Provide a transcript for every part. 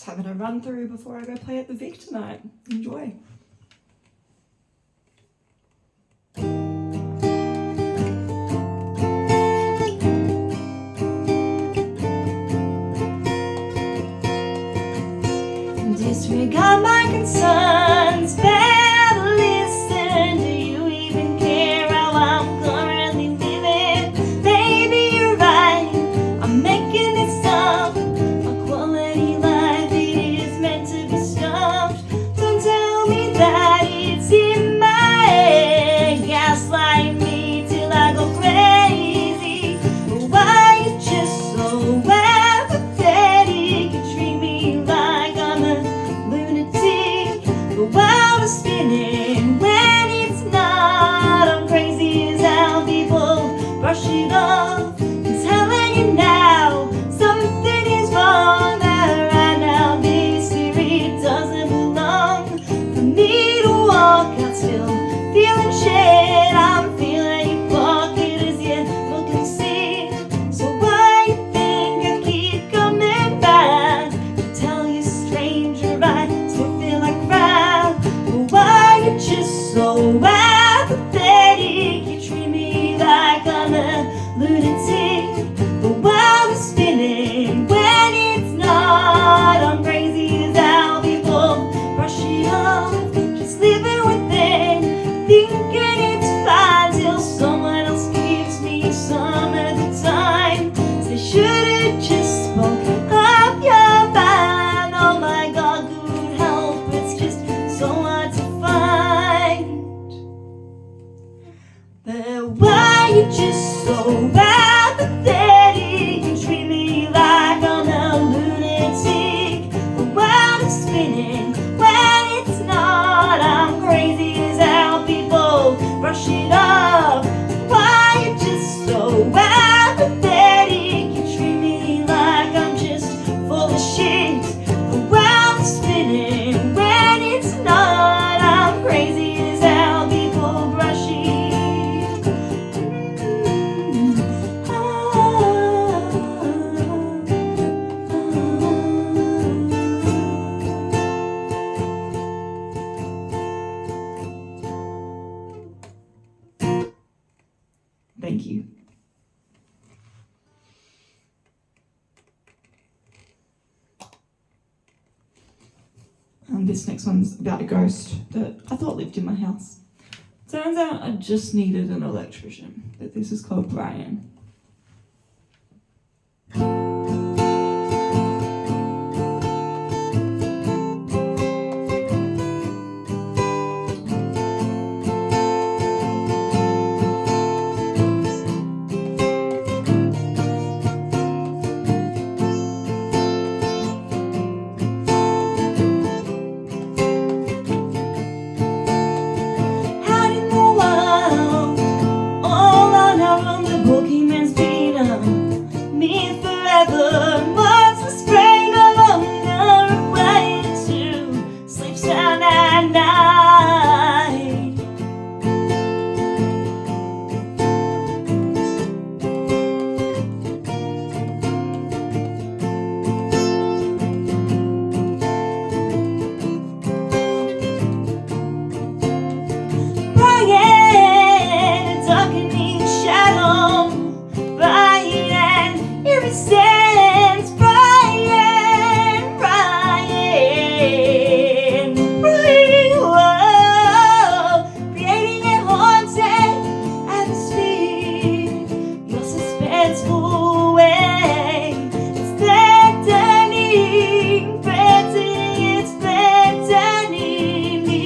Just having a run through before I go play at the Vic tonight. Enjoy. Disregard my concerns, better listen. Do you even care how I'm currently living? Maybe you're right, I'm making this up. A quality life, it is meant to be stuffed. Don't tell me that it's in my head. Gaslight me till I go crazy. But why you just so apathetic? You treat me like I'm a lunatic. The world is spinning when it's not. I'm crazy as how people brush it off. I'm telling you now, something is wrong. That right now this here it doesn't belong. For me to walk out still feeling shit. I'm feeling your pocket as you look and see. So why you think I keep coming back? To tell you stranger I still feel like crap. But why you just so apathetic? You treat me like I'm a lunatic. The world is spinning when it's not. I'm crazy as how people brush it off. Just living within, thinking it's fine till someone else gives me some of the time. They should've just spoken up your mind. Oh my God, good help, it's just so hard to find. But why you just so apathetic? You treat me like I'm a lunatic. The world is spinning when it's not. I'm crazy as how people brush it off. Why you just so apathetic? You treat me like I'm just full of shit. The world is spinning when it's not. I'm crazy as how people brush it. Thank you. This next one's about a ghost that I thought lived in my house. Turns out I just needed an electrician, but this is called Brian. Out in the wild, all on our own, the boogeyman's been on me forever. Once the spring of hunger required to sleep sound at night. Brian, a darkening shadow, bright and iridescent. Brian, Brian, Brian, whoa, creating a haunted atmosphere. Your suspenseful way, it's threatening, threatening, it's threatening me.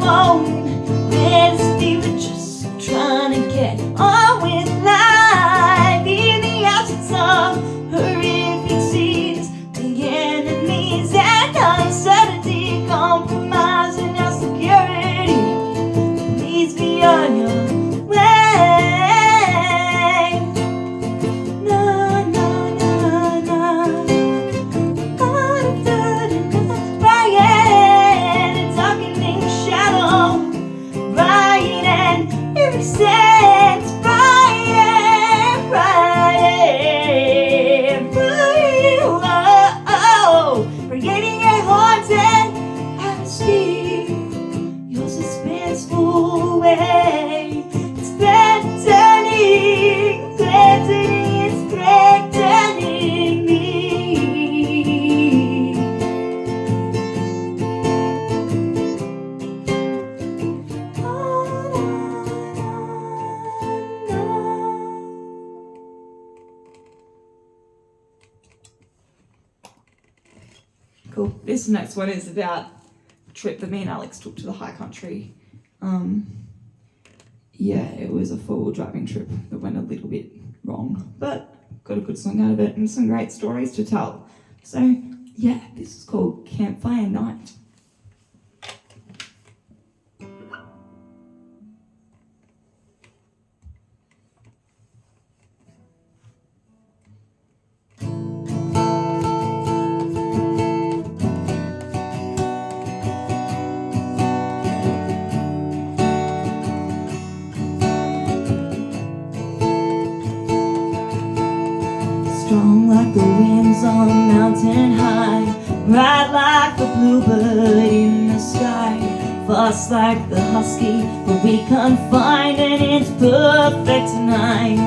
phone. Let us be, we're just trying to get on with life. In the absence of horrific scenes, the enemies and uncertainty compromising our security. Please be on your way. No, no, no, no. Brian, a darkening shadow. Brian and every sense. Brian, Brian, Brian. Oh, creating a haunted atmosphere. Your suspenseful way. It's threatening, threatening, it's threatening me. Cool. This next one is about a trip that me and Alex took to the high country. Yeah, it was a 4-wheel driving trip that went a little bit wrong, but got a good song out of it and some great stories to tell. So yeah, this is called Campfire Night. Strong like the winds on mountain high, bright like the bluebird in the sky, fast like the husky, but we can't find and it's perfect tonight.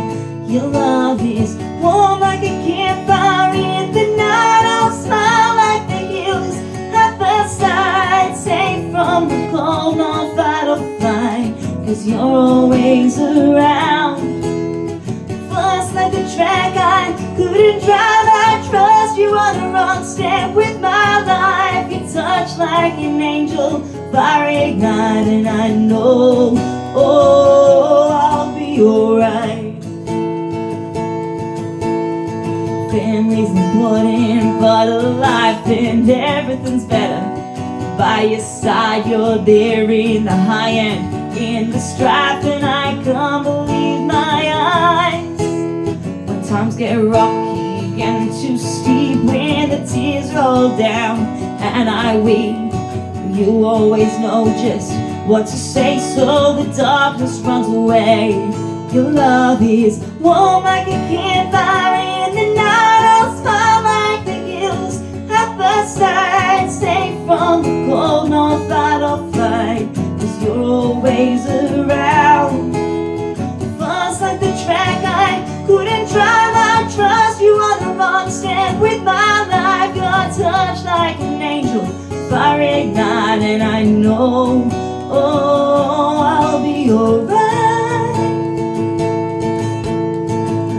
Your love is warm like a campfire in the night. I'll smile like the hills at the side, safe from the cold, no fight or flight, 'cause you're always around. Fast like the track I couldn't drive, I trust you on the wrong step with my life. You touch like an angel, fire ignite, and I know, oh, I'll be alright. Family's important, but life and everything's better. By your side, you're there in the high end, in the strife, and I can't believe my eyes. When times get rocky and too steep, when the tears roll down and I weep, you always know just what to say, so the darkness runs away. Your love is warm like a campfire in the night. I'll smile like the hills at the side, safe from the cold, no fight or flight, 'cause you're always around. Fast like the track I couldn't drive, I trust you on the wrong step with my life. Your touch like an angel, fire ignite, and I know, oh, I'll be alright.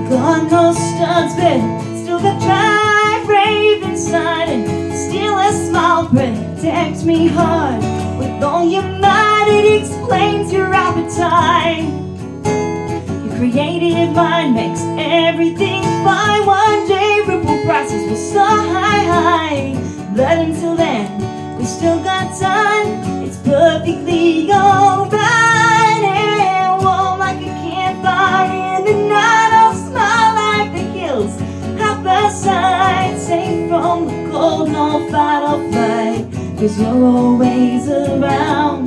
Got no studs, but still got drive, brave inside, and still a smile protects me hard. With all your might, it explains your appetite. Your creative mind makes everything fine. One day ripple prices will so high, but until then, we still got time. It's perfectly alright. And warm like a campfire in the night. I'll smile like the hills at the side, safe from the cold, no fight or flight, 'cause you're always around.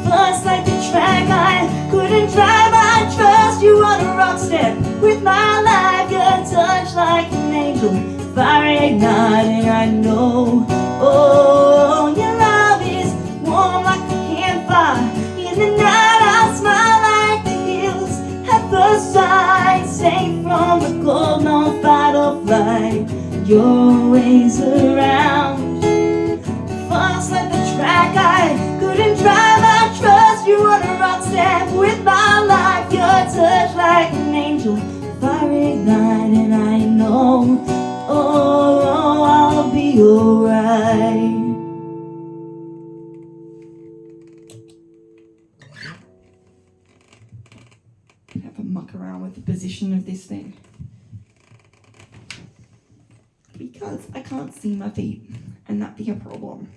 Fast like the track I couldn't drive, I trust you on a rock step with my life. Your touch like an angel, fire ignite, and I know, oh, your love is warm like a campfire in the night. I'll smile like the hills at the side, safe from the cold, no fight or flight, you're always around. Fast like the track I couldn't drive, I trust you on a rock step with my life. Your touch like an angel, fire ignite, and I know, oh, I'll be alright. muck around with the position of this thing. Because I can't see my feet, and that'd be a problem.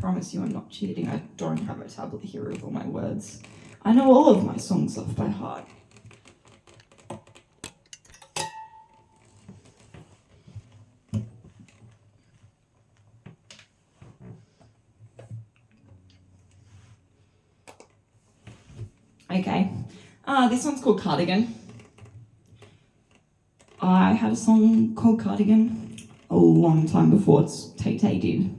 Promise you I'm not cheating. I don't have a tablet here with all my words. I know all of my songs off by heart. Okay, this one's called Cardigan. I had a song called Cardigan a long time before Tay-Tay did.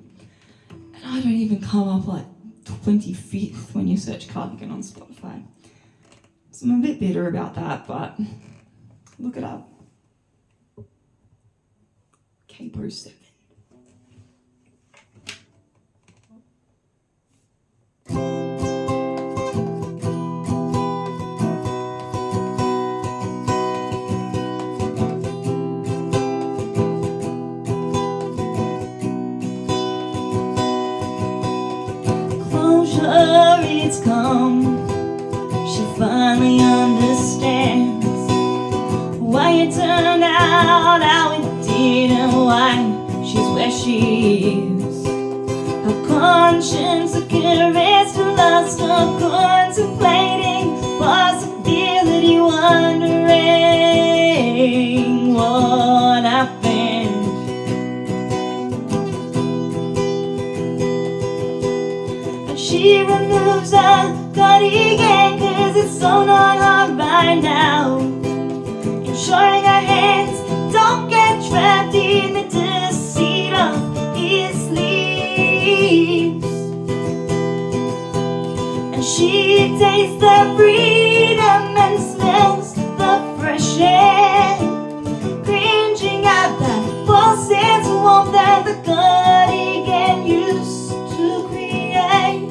And I don't even come up like 25th when you search Cardigan on Spotify. So I'm a bit bitter about that, but look it up. Capo 7. It's come, she finally understands why it turned out how it did and why she's where she is. Her conscience, a caress to lust, her contemplating possibility, wondering what happened. She removes her cardigan, cause it's so not hard by now. Ensuring her hands don't get trapped in the deceit of his sleeves. And she tastes the freedom and smells the fresh air, cringing at that false sense of warmth that the cardigan used to create.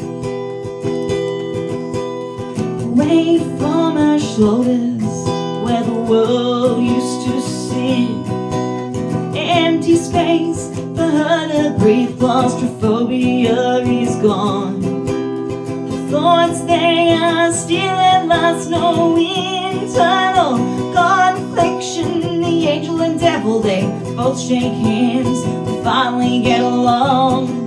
Away from her shoulders, where the world used to sit, empty space for her to breathe. Claustrophobia is gone. Her thoughts, they are still at last. No internal confliction. The angel and devil, they both shake hands and finally get along.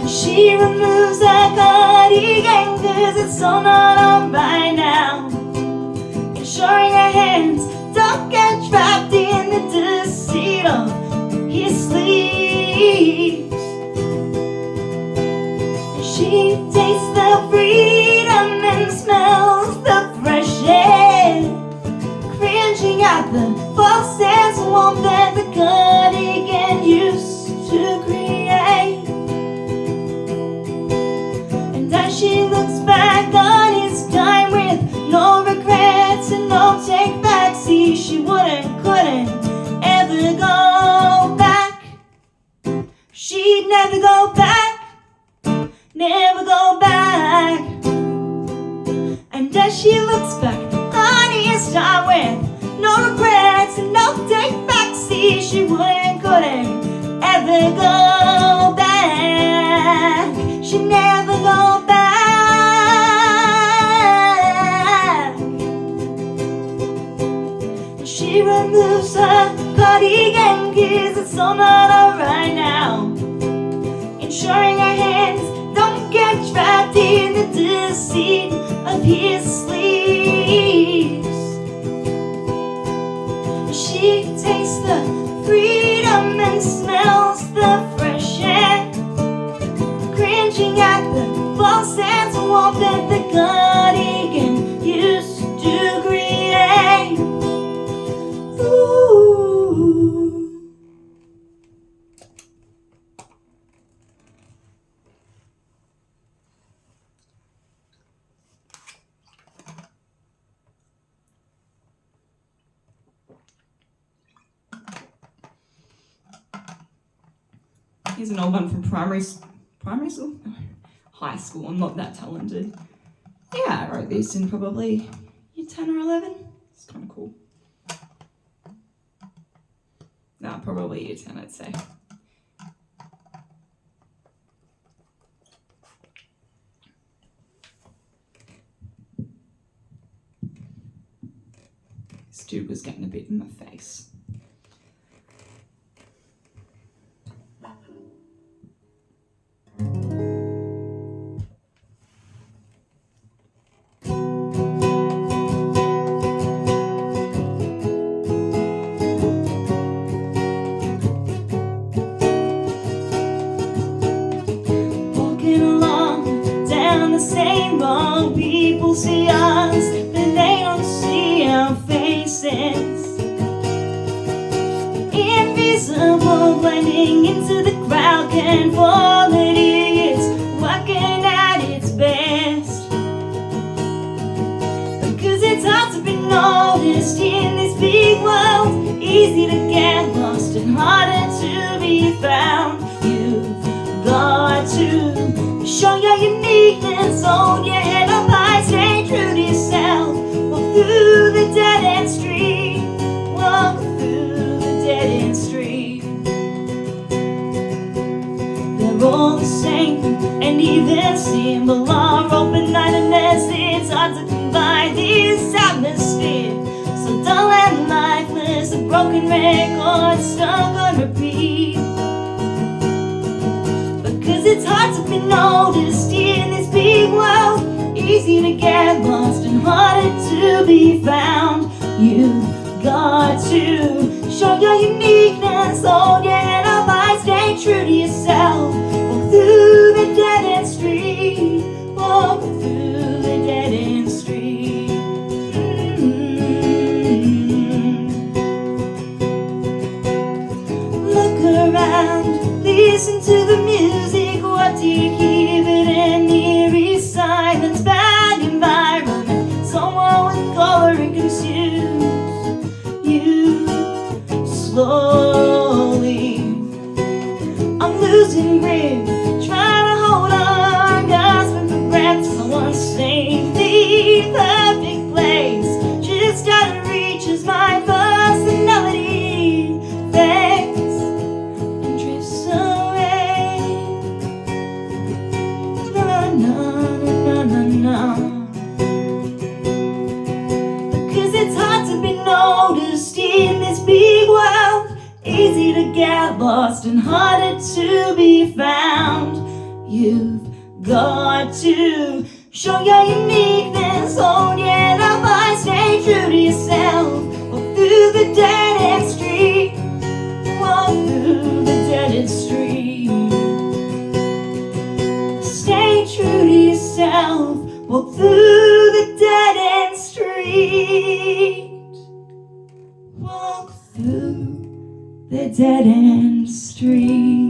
She removes her cardigan, cause it's so not on by now. Ensuring her hands don't get trapped in the deceit of his sleeves. And she tastes the freedom and smells the fresh air, cringing at the false sense of warmth that the cardigan used to create. She looks back on his time with no regrets and no take back. See, she couldn't ever go back. She'd never go back, never go back. And as she looks back on his time with no regrets and no take back, see, she couldn't ever go back. She'd never go back. She removes her cardigan, cause it's all not alright now. Ensuring her hands don't get trapped in the deceit of his sleeves. She tastes the freedom and smells the fresh air, cringing at the false sense of warmth that the cardigan used to create. Ooh. Here's an old one from primary school? No, high school. I'm not that talented. Yeah, I wrote this in probably year 10 or 11. It's kind of cool. No, probably probably year 10, I'd say. This dude was getting a bit in my face. Walking along down the same road, people see us, but they don't see our faces. Invisible, blending into the crowd, conformity is working at its best. Because it's hard to be noticed in this big world, easy to get lost and harder to be found. You've got to show your uniqueness, hold your head up high, stay true to yourself. Walk through the dead-end street, walk through the dead-end street. They're all the same and even similar, open mindedness, it's hard to combine this atmosphere. So dull and lifeless, a broken record stuck on repeat. Because it's hard to be noticed in this big world, easy to get lost and harder to be found. You've got to show your uniqueness, hold your head up high, stay true to yourself. Walk through the dead-end street, walk through the dead-end street. Look around, listen to the music, what do you hear but an eerie silence? Bad environment, someone with color and consumes you slowly. I'm losing grip, trying to hold on, gasping for breath. Someone save the perfect place, just out of reach is my personality. Fades and drifts away. No, no, no, no, no. Because it's hard to be noticed in this big world, easy to get lost and harder to be found. You've got to show your uniqueness, hold your head up high, stay true to yourself. Walk through the dead-end street, walk through the dead-end street. Stay true to yourself, walk through the dead-end street. Walk through the dead-end street.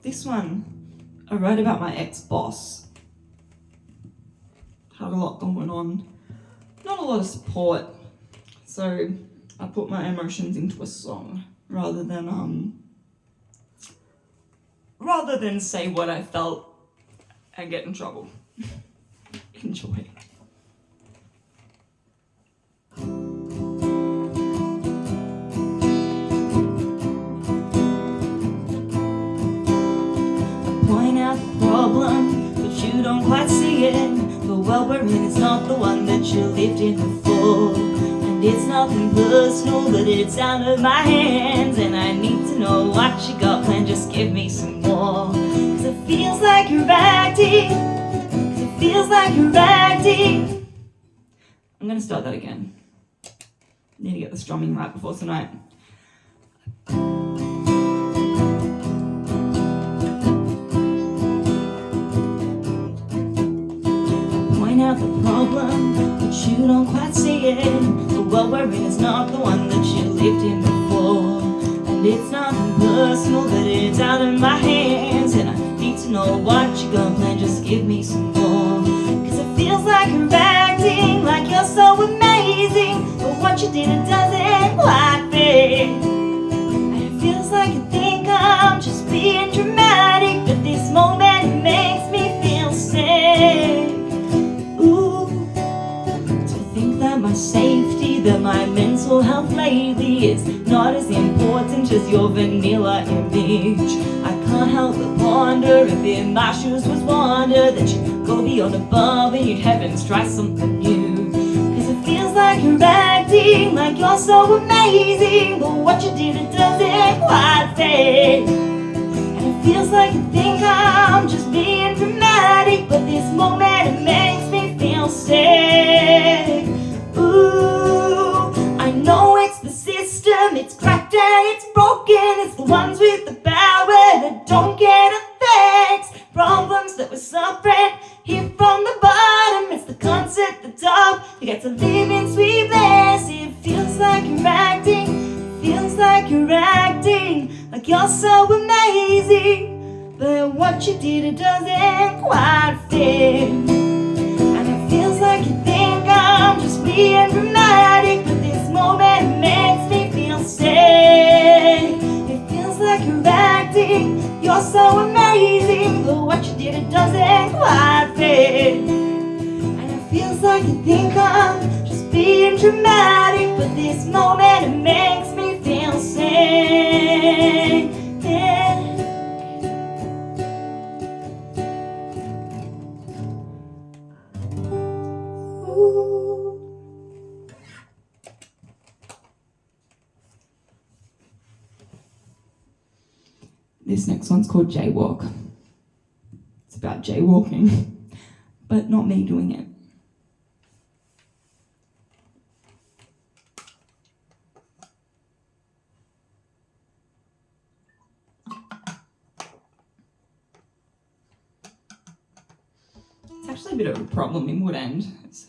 This one I wrote about my ex-boss. Had a lot going on, not a lot of support, so I put my emotions into a song rather than say what I felt and get in trouble. Enjoy. Point out the problem, but you don't quite see it. The world we're in is not the one that you lived in before. And it's nothing personal, but it's out of my hands. And I need to know what you got planned, just give me some more. Cause it feels like you're acting, cause it feels like you're acting. I'm gonna start that again. Need to get the strumming right before tonight. Point out the problem, but you don't quite see it. The world we're in is not the one that you lived in before. And it's nothing personal, but it's out of my hands. And I need to know what you got planned, just give me some more. Cause it feels like you're acting like you're so amazing, but what you did, it doesn't quite fit. And it feels like you think I'm just being dramatic, but this moment it makes me feel sick. is not as important as your vanilla image. I can't help but wonder if in my shoes was wonder that you'd go beyond above and you'd heavens try something new. Cause it feels like you're acting like you're so amazing, but what you did it doesn't quite fit. And it feels like you think I'm just being dramatic, but this moment it makes me feel sick. Ooh, I know it's the system, it's cracked and it's broken. It's the ones with the power that don't get effects. Problems that we're suffering here from the bottom. It's the concept at the top, you get to live in sweet bliss. It feels like you're acting, feels like you're acting like you're so amazing, but what you did it doesn't quite fit. And it feels like you think I'm just being dramatic, but this moment makes me feel sick. It feels like you're acting, you're so amazing, but what you did it doesn't quite fit. And it feels like you think I'm just being dramatic, but this moment it makes me feel sick. This next one's called Jaywalk. It's about jaywalking, but not me doing it. It's actually a bit of a problem in Wood End. It's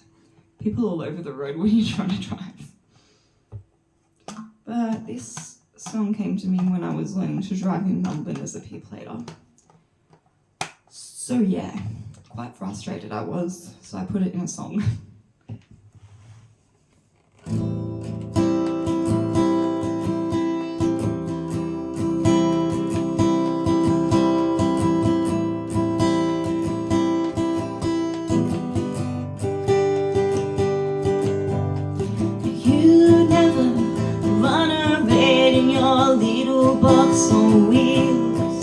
people all over the road when you're trying to drive. But this song came to me when I was learning to drive in Melbourne as a P-plater. So yeah, quite frustrated I was, so I put it in a song. You never run a red in your little box on wheels.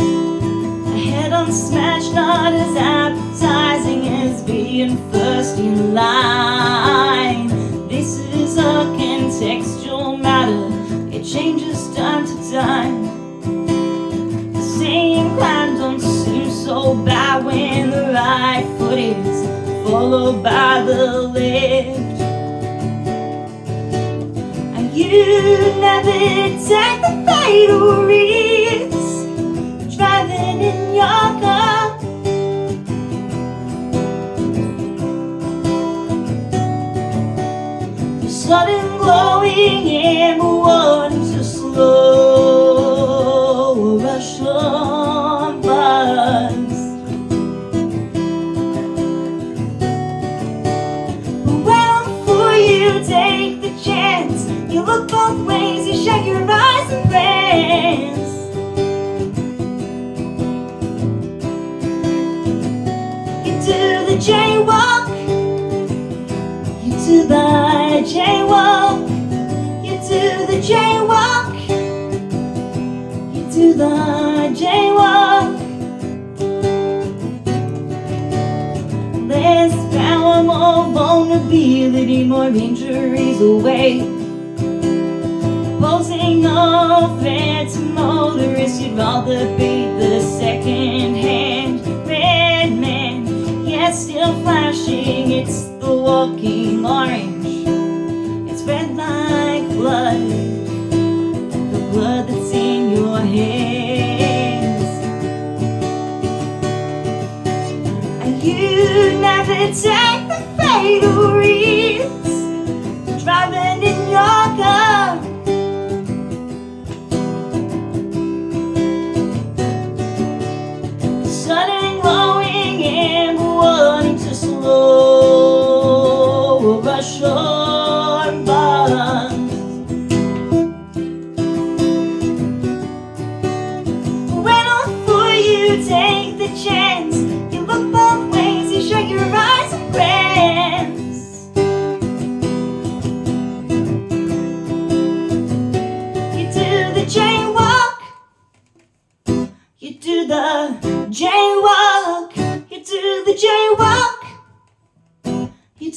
A head on smash, not as appetizing as being first in line. This is a contextual matter, it changes time to time. The same climb don't seem so bad when the right foot is followed by the left. You never take the fatal risks driving in your car. The sudden glowing amber one's a slow rush on bus. But when for you take the chance, you look both ways, you shake your eyes and prance. You do the jaywalk, you do the jaywalk, you do the jaywalk, you do the jaywalk. Less power, more vulnerability, more injuries away. Posing off to motorists, you'd rather be the second-hand red man. Yeah, still flashing, it's the walking orange. It's red like blood, the blood that's in your hands. And you never take the fatal risks driving in your car. Sudden glowing and wanting to slow rush on bus. When all for you take the chance, you look both ways, you shake your eyes and prance.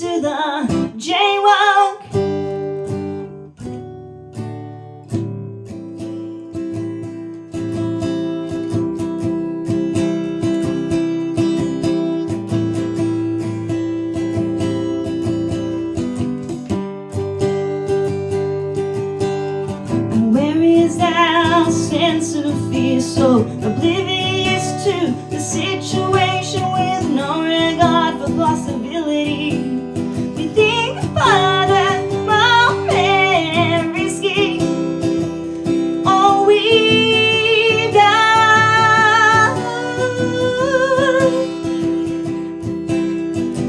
to the jaywalk. Where is our sense of fear, so oblivious to the situation with no regard for possibility? We think farther from every risky all we've done.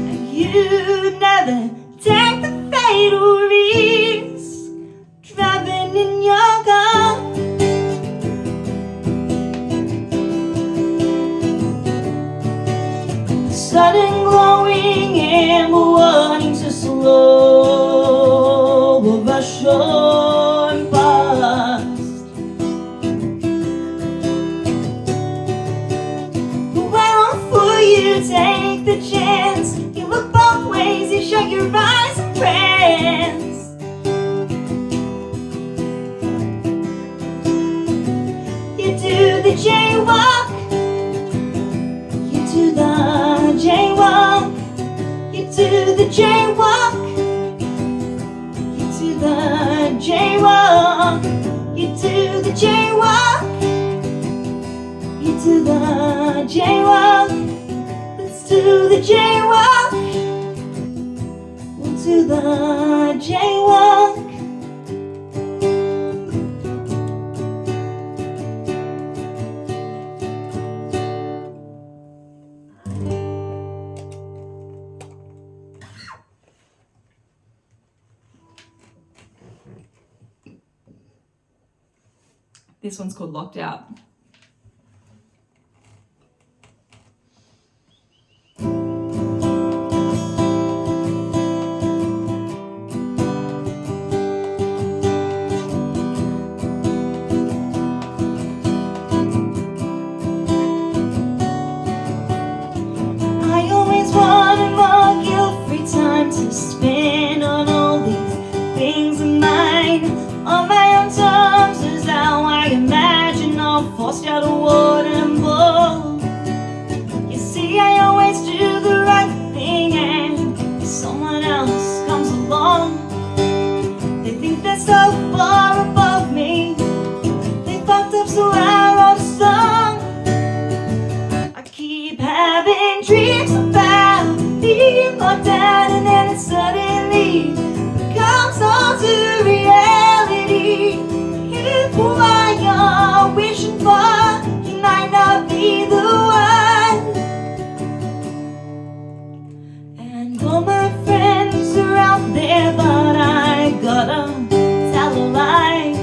And you never take the fatal risk driving in your car. Sudden glowing amber warning to slow a rush on past. But why for you take the chance? You look both ways, you shut your eyes and prance. You do the jaywalk. You do the jaywalk. You do the jaywalk. You do the jaywalk. You do the jaywalk. You do the jaywalk. Let's do the jaywalk. We'll do the jaywalk. This one's called Locked Out. I always wanted more guilt-free time to spend on all these things of mine. On my own terms is how I imagine, all forced out of water and bull. You see, I always do the right thing, and if someone else comes along, they think they're so far above me. They fucked up, so I wrote a song. I keep having dreams about being locked out, and then it suddenly becomes all to reality. If what you're wishing for, you might not be the one. And all my friends are out there, but I gotta tell a lie,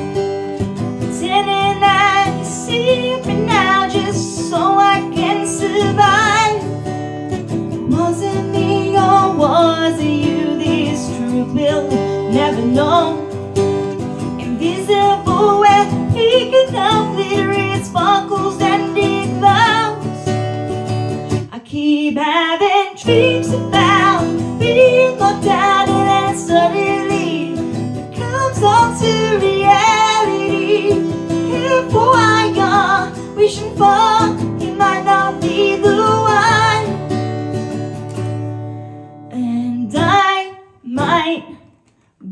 pretending that you see me now just so I can survive. Was it me or was it you? This truth will never know. Invisible where he can help, glittering sparkles and it glows. I keep having dreams about being locked out, and then suddenly becomes all to reality. Careful what you're wishing for, you might not be the one. And I might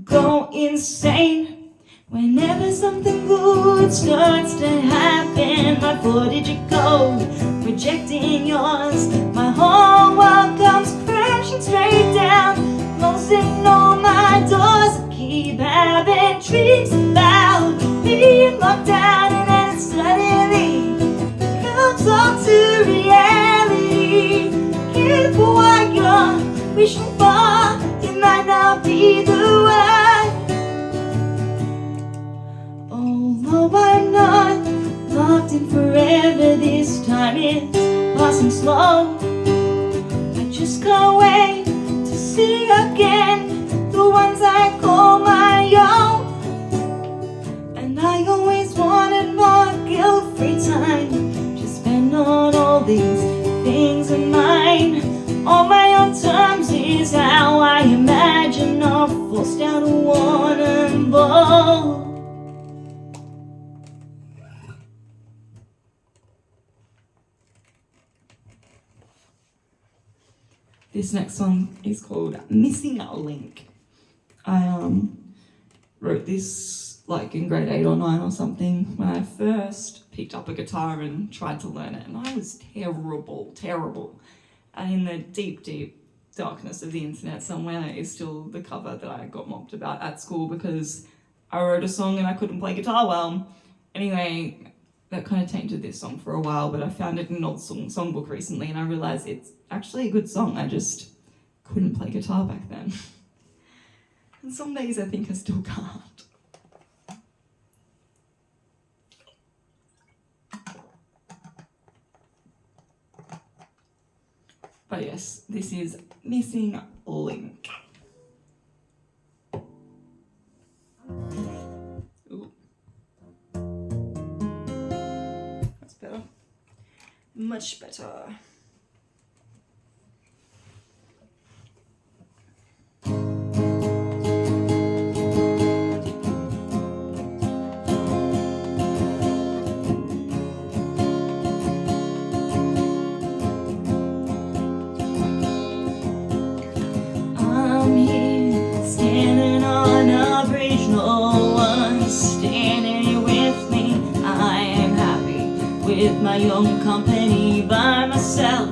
go insane whenever something good starts to happen. My 4-digit code, rejecting yours. My whole world comes crashing straight down, closing all my doors. I keep having dreams about being locked out, and then it suddenly comes all to reality. Careful what you're wishing for, you might not be the one. Although I'm not locked in forever, this time it's passing slow. I just can't wait to see again the ones I call my own. And I always wanted more guilt-free time to spend on these things of mine. On my own terms is how I bust out a warning ball. This next song is called Missing a Link. I wrote this like in grade 8 or 9 or something when I first picked up a guitar and tried to learn it, and I was terrible. And in the deep darkness of the internet somewhere is still the cover that I got mocked about at school because I wrote a song and I couldn't play guitar well. Anyway, that kind of tainted this song for a while, but I found it in an old songbook recently and I realised it's actually a good song, I just couldn't play guitar back then. And some days I think I still can't. But yes, this is Missing Link. Ooh. That's better. Much better. With my own company by myself,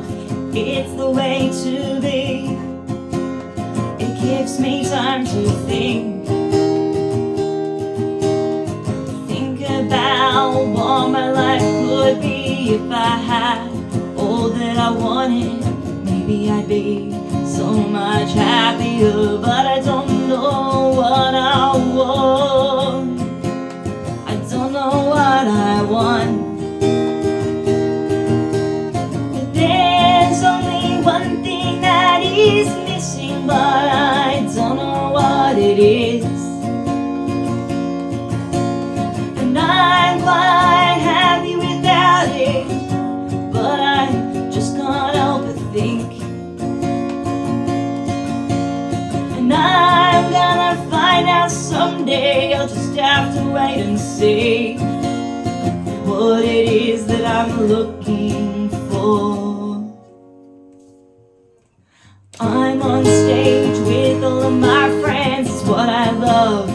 it's the way to be. It gives me time to think about what my life could be if I had all that I wanted. Maybe I'd be so much happier, but I don't know what I want. I don't know what I want. One thing that is missing, but I don't know what it is. And I'm quite happy without it, but I just can't help but think. And I'm gonna find out someday, I'll just have to wait and see what it is that I'm looking for. I'm on stage with all of my friends, it's what I love,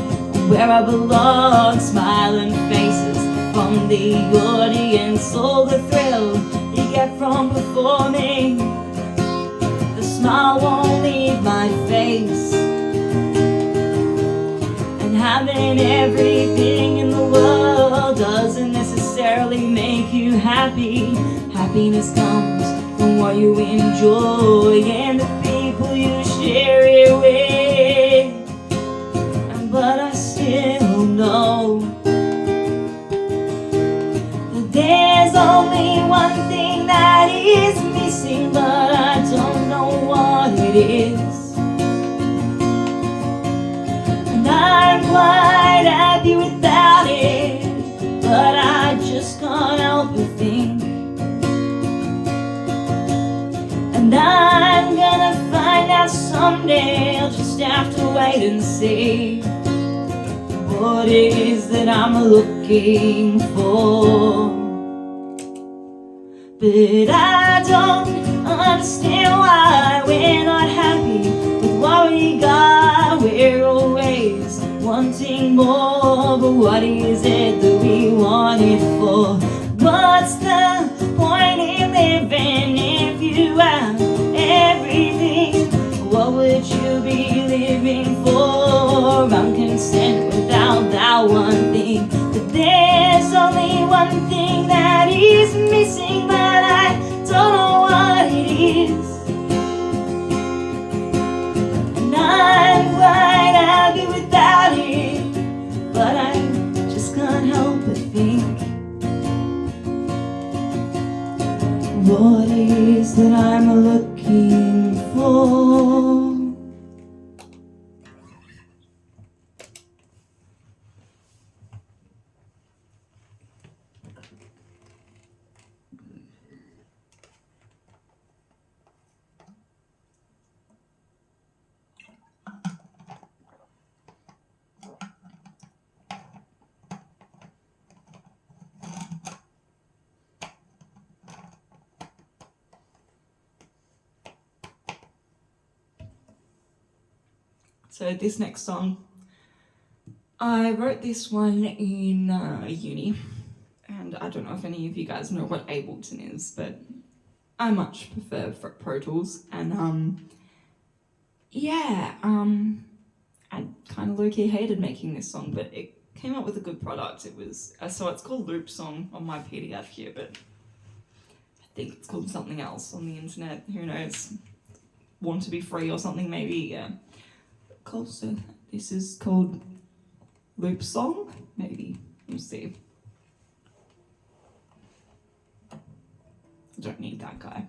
where I belong. Smiling faces from the audience, all the thrill you get from performing. The smile won't leave my face, and having everything in the world doesn't necessarily make you happy. Happiness comes from what you enjoy and the people you share it with. But I still know that there's only one thing that is missing, but I don't know what it is. And I'm quite happy without it, but I just can't help but think. And I'm gonna find out someday, I'll just have to wait and see what it is that I'm looking for. But I don't understand why we're not happy with what we got. We're always wanting more, but what is it that we want it for? What's the point in living if you have everything? What would you be living for? I'm content without that one thing. But there's only one thing that is missing, but I don't know what it is. And I'm quite happy without it, but I just can't help but think what it is that I'm looking for. So this next song, I wrote this one in uni, and I don't know if any of you guys know what Ableton is, but I much prefer Pro Tools, and I kind of low-key hated making this song, but it came up with a good product. It was, so it's called Loop Song on my PDF here, but I think it's called something else on the internet, who knows, Want to Be Free or something maybe, yeah. Cool, so this is called Loop Song, maybe, we'll see. I don't need that guy.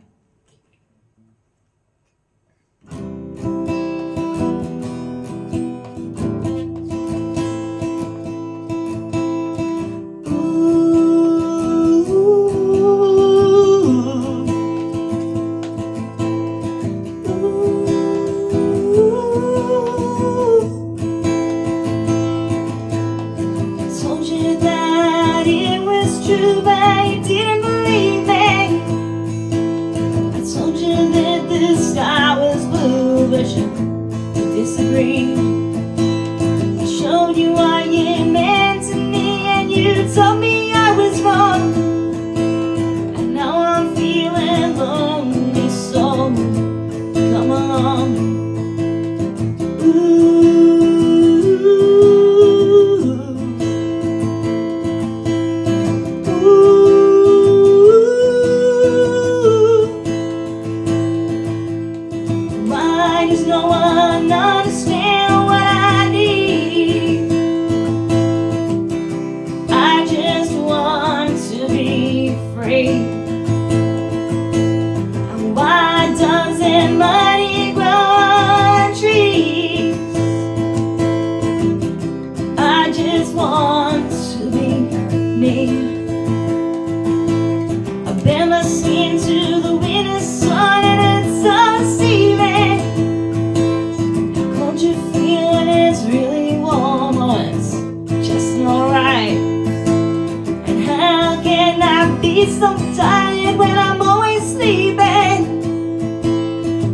So tired when I'm always sleeping.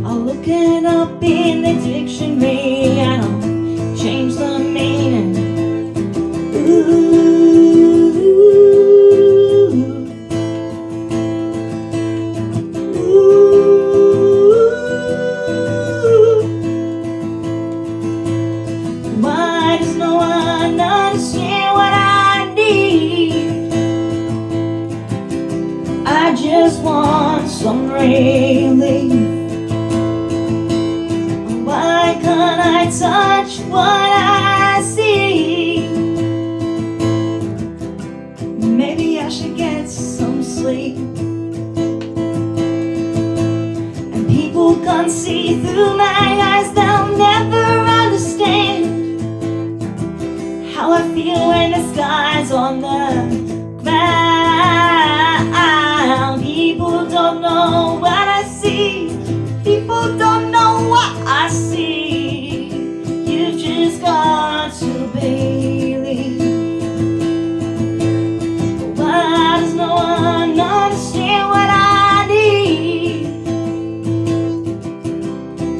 I'll look it up in the dictionary and I'll change the meaning. Why does no one understand what I need? I just want some relief. Why can't I touch what I see? Maybe I should get some sleep. And people can't see through my eyes, they'll never understand how I feel when the sky's on the ground. People don't know what I see. People don't know what I see. You've just got to believe. Why does no one understand what I need?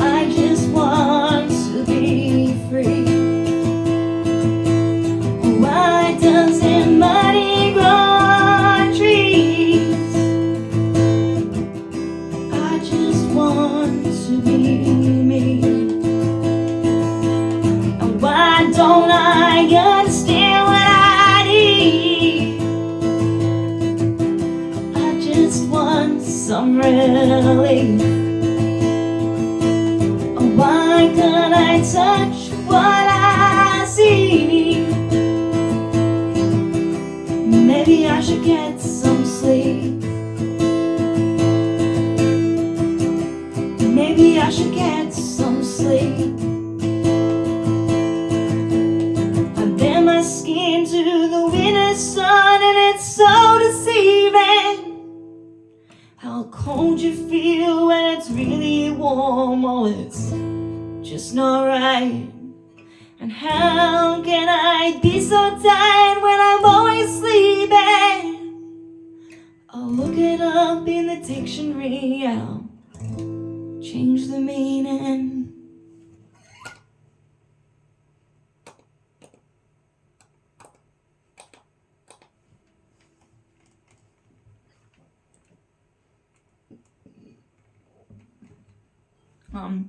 I just want to be free. Why doesn't money grow on trees? I just want to be me. And why don't I understand what I need? I just want some relief. And why can't I touch what I see? Maybe I should get some sleep. Maybe I should get some sleep. I bare my skin to the winter sun and it's so deceiving. How cold you feel when it's really warm. Oh, it's just not right. And how can I be so tired when I'm always sleeping? I'll look it up in the dictionary, I'll change the meaning.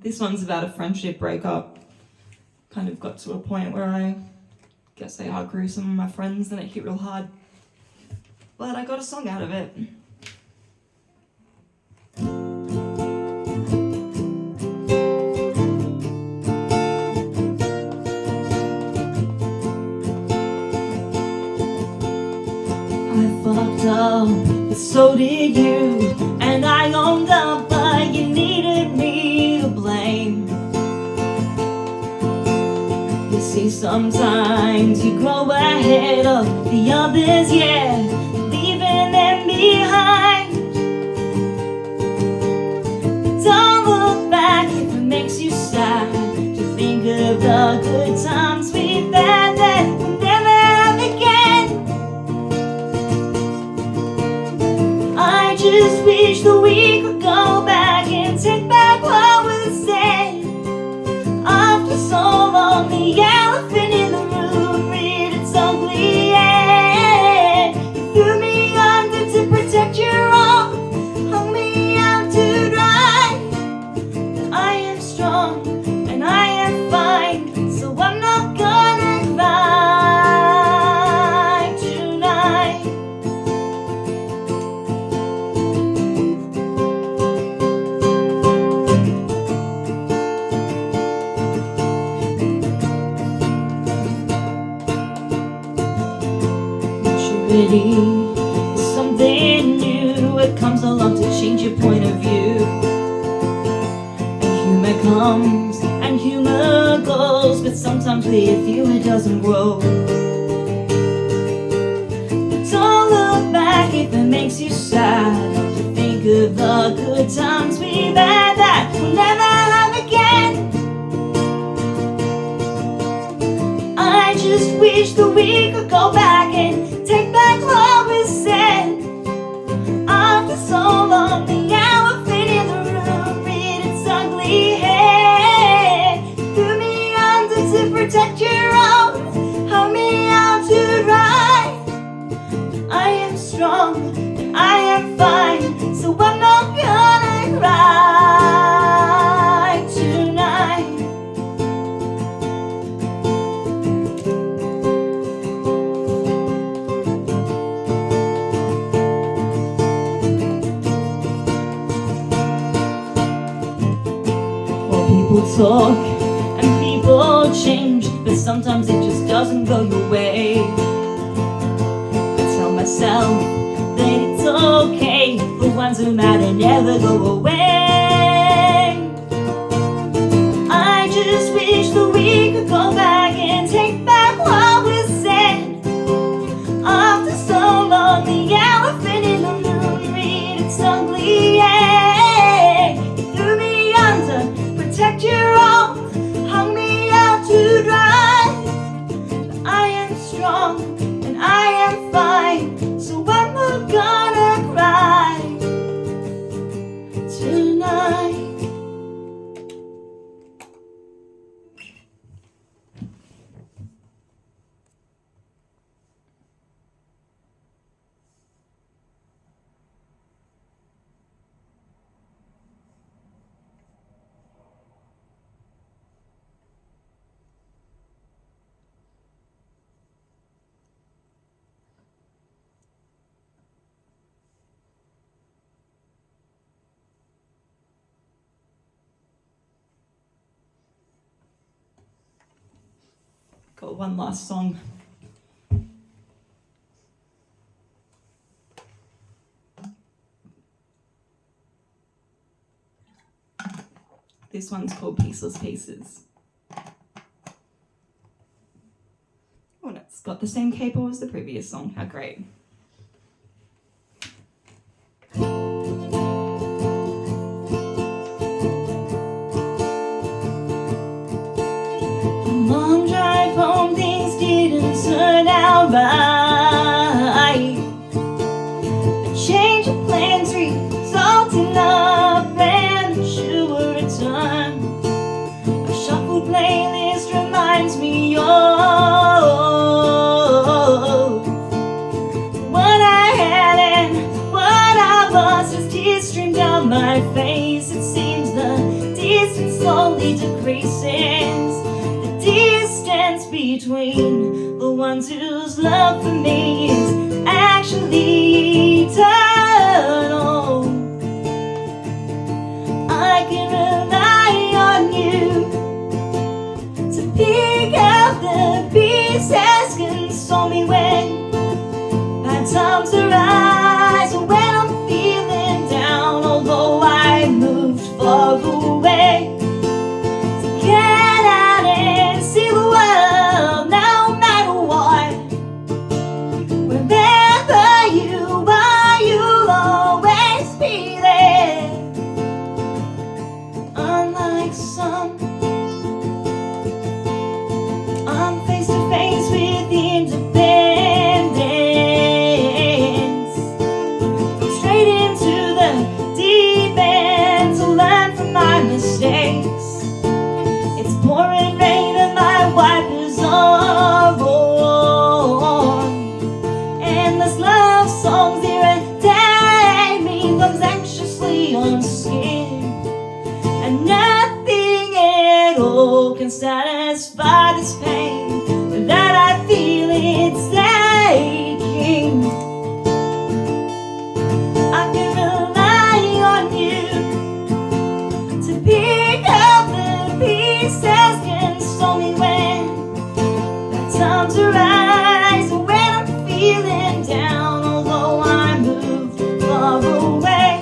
This one's about a friendship breakup. Kind of got to a point where I guess I outgrew some of my friends and it hit real hard. But I got a song out of it. I fucked up, but so did you. And I owned up, but you needed me to blame. You see, sometimes you grow ahead of the others, yeah, leaving them behind. But don't look back if it makes you sad to think of the good times we've had that we'll never have again. I just wish that we could go back and take back what was said. After so long, the elephant in the room reared its ugly head. You threw me under to protect your own, hung me out to dry. But I am strong and I am fine, so I'm not gonna cry tonight. Maturity is something new. It comes along to change your point of view. And humor comes and humor goes, but sometimes with you it doesn't grow. But don't look back if it makes you sad to think of the good times we've had that we'll never have again. I just wish that we could go back and take back what was said. After so long, the elephant in the room reared its ugly head. You threw me under to protect your own, hung me out to dry. I am strong and I am fine, so I'm not gonna cry tonight. People talk and people change, but sometimes it just doesn't go your way. I tell myself that it's okay, the ones who matter never go away. I just wish that we could go back and take back what was said. After so long, the elephant in the room reared its ugly head. You threw me under, protect your own, hung me out to dry. But I am strong and I am fine, so I'm not gonna cry tonight. Got one last song. This one's called Peaceless Pieces. Oh, and it's got the same capo as the previous song. How great. Long drive home, things didn't turn out right. A change of plans resulting up and sure return. A shuffled playlist reminds me of slowly decreases. The distance between the ones whose love for me is actually eternal. I can rely on you to pick out the pieces, console me when bad times arise, or when I'm feeling down. Although I moved far away to get out and see the world, no matter what. Wherever you are, you'll always be there. Unlike some, I'm face to face with independence. Straight into the deep end to learn from my mistakes. It's pouring rain and my wipers are on. Endless love songs irritate me, thumbs anxiously on skin. And nothing at all can satisfy this pain that I feel it's aching. I can rely on you to pick up the pieces, console me when bad times arise, or when I'm feeling down. Although I moved far away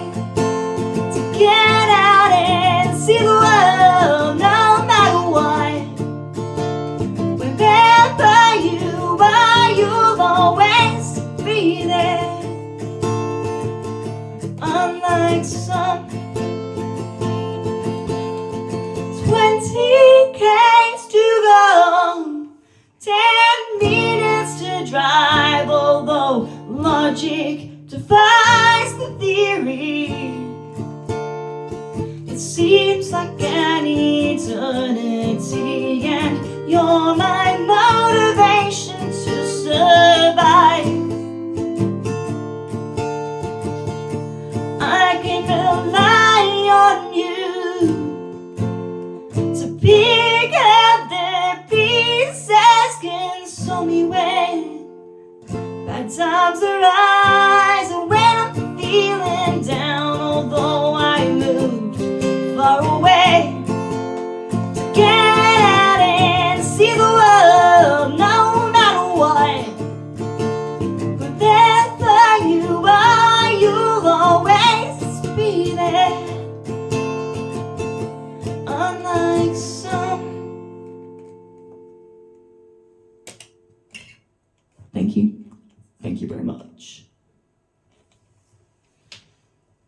to get out and see the world, no matter what. Wherever you are, you'll always be there. Unlike some, 20 K's to go, 10 minutes to drive. Although logic defies the theory, it seems like an eternity, and you're my